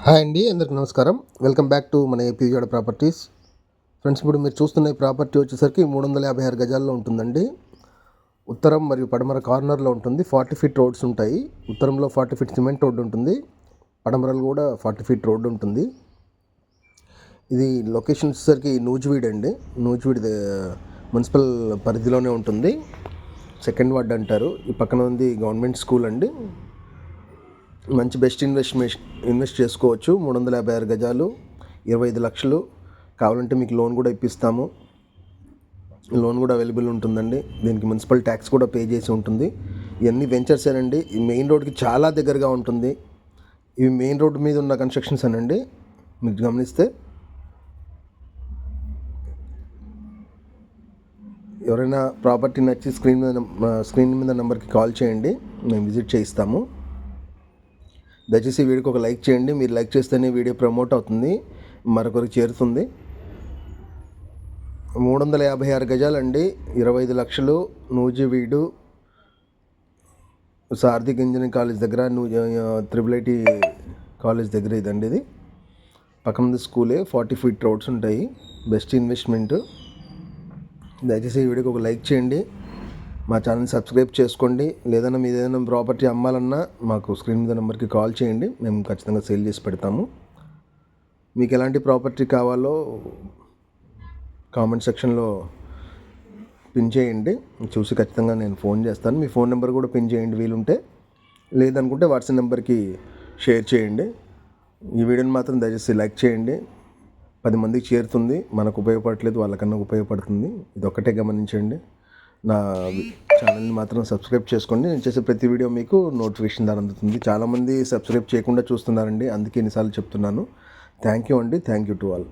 Hi అండి, అందరికి నమస్కారం. వెల్కమ్ బ్యాక్ టు మన ఏపీ విజయవాడ ప్రాపర్టీస్. ఫ్రెండ్స్, ఇప్పుడు మీరు చూస్తున్న ఈ ప్రాపర్టీ వచ్చేసరికి 356 గజాల్లో ఉంటుందండి. ఉత్తరం మరియు పడమర కార్నర్లో ఉంటుంది. 40 ఫీట్ రోడ్స్ ఉంటాయి. ఉత్తరంలో 40 ఫీట్ సిమెంట్ రోడ్డు ఉంటుంది, పడమరలో కూడా 40 ఫీట్ రోడ్డు ఉంటుంది. ఇది లొకేషన్ వచ్చేసరికి నూజివీడ్ అండి. నూజివీడ్ మున్సిపల్ పరిధిలోనే ఉంటుంది. సెకండ్ వార్డ్ అంటారు. ఈ పక్కన ఉంది గవర్నమెంట్ స్కూల్ అండి. మంచి బెస్ట్ ఇన్వెస్ట్ చేసుకోవచ్చు. 356 గజాలు, 25 లక్షలు. కావాలంటే మీకు లోన్ కూడా ఇప్పిస్తాము. లోన్ కూడా అవైలబుల్ ఉంటుందండి. దీనికి మున్సిపల్ ట్యాక్స్ కూడా పే చేసి ఉంటుంది. ఇవన్నీ వెంచర్స్ ఏనండి. ఈ మెయిన్ రోడ్కి చాలా దగ్గరగా ఉంటుంది. ఇవి మెయిన్ రోడ్ మీద ఉన్న కన్స్ట్రక్షన్స్ అనండి. మీరు గమనిస్తే ఎవరైనా ప్రాపర్టీ నచ్చి స్క్రీన్ మీద నెంబర్కి కాల్ చేయండి, మేము విజిట్ చేయిస్తాము. దయచేసి వీడియోకి ఒక లైక్ చేయండి. మీరు లైక్ చేస్తేనే వీడియో ప్రమోట్ అవుతుంది, మరొకరికి చేరుతుంది. 356 గజాలండి, 25 లక్షలు. నూజివీడు సారథి ఇంజనీరింగ్ కాలేజ్ దగ్గర, IIIT కాలేజ్ దగ్గర ఇదండి. ఇది పక్కన స్కూలే. 40 ఫీట్ రోడ్స్ ఉంటాయి. Best investment. దయచేసి ఈ వీడియోకి ఒక లైక్ చేయండి, మా ఛానల్ సబ్స్క్రైబ్ చేసుకోండి. లేదన్నా మీరు ఏదైనా ప్రాపర్టీ అమ్మాలన్నా మాకు స్క్రీన్ మీద నెంబర్కి కాల్ చేయండి, మేము ఖచ్చితంగా సేల్ చేసి పెడతాము. మీకు ఎలాంటి ప్రాపర్టీ కావాలో కామెంట్ సెక్షన్లో పిన్ చేయండి, చూసి ఖచ్చితంగా నేను ఫోన్ చేస్తాను. మీ ఫోన్ నెంబర్ కూడా పిన్ చేయండి వీలుంటే. లేదనుకుంటే వాట్సాప్ నెంబర్కి షేర్ చేయండి. ఈ వీడియోని మాత్రం దయచేసి లైక్ చేయండి. 10 మందికి చేరుతుంది. మనకు ఉపయోగపడట్లేదు, వాళ్ళకన్నా ఉపయోగపడుతుంది. ఇది ఒక్కటే గమనించండి. నా ఛానల్ని మాత్రం సబ్స్క్రైబ్ చేసుకోండి. నేను చేసే ప్రతి వీడియో మీకు నోటిఫికేషన్ ద్వారా అందుతుంది. చాలామంది సబ్స్క్రైబ్ చేయకుండా చూస్తున్నారండి, అందుకే ఎన్నిసార్లు చెప్తున్నాను. థ్యాంక్ యూ అండి. Thank you to all.